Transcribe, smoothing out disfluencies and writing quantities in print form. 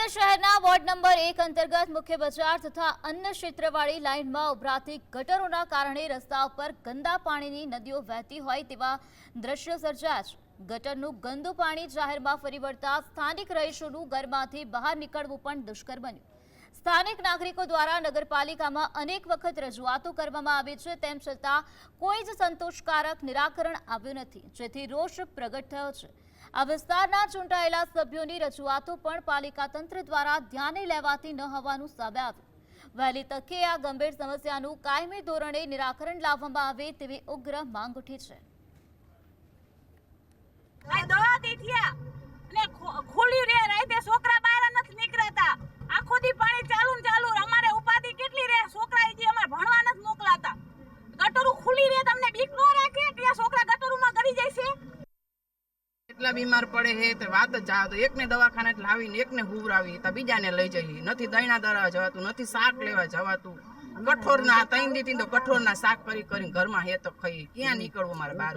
પોરબંદર શહેરના ward number 1 અંતર્ગત મુખ્ય બજાર તથા અન્ય ક્ષેત્રવાળી લાઇનમાં ઉભરાતી ગટરોના કારણે રસ્તા ઉપર ગંદા પાણીની નદીઓ વહેતી હોય તેવા દ્રશ્યો સર્જાયા છે। ગટરનું ગંદુ પાણી જાહેરમાં ફરી વળતા સ્થાનિક રહીશોનું ઘરમાંથી બહાર નીકળવું પણ દુષ્કર બન્યું। સ્થાનિક નાગરિકો દ્વારા નગરપાલિકામાં અનેક વખત રજૂઆતો કરવામાં આવી છે, તેમ છતાં કોઈ જ સંતોષકારક નિરાકરણ આવ્યું નથી, જેથી રોષ પ્રગટ થયો છે। આ વિસ્તારના ચૂંટાયેલા સભ્યોની રજૂઆતો પણ પાલિકા તંત્ર દ્વારા ધ્યાને લેવાતી ન હોવાનું સામે આવ્યું। વહેલી તકે આ ગંભીર સમસ્યાનું કાયમી ધોરણે નિરાકરણ લાવવામાં આવે તેવી ઉગ્ર માંગ ઉઠી છે। એટલા બીમાર પડે હે તો વાત જ જાવ તો એકને દવાખાને લાવીને એકને હુવરાવી તો બીજાને લઈ જઈએ। નથી દહીંના દરવા જવાતું, નથી શાક લેવા જવાતું। કઠોરના 3 દીથી તો કઠોરના શાક કરી કરીને ઘરમાં હે તો ખાઈ ક્યાં નીકળવું મારે બહાર।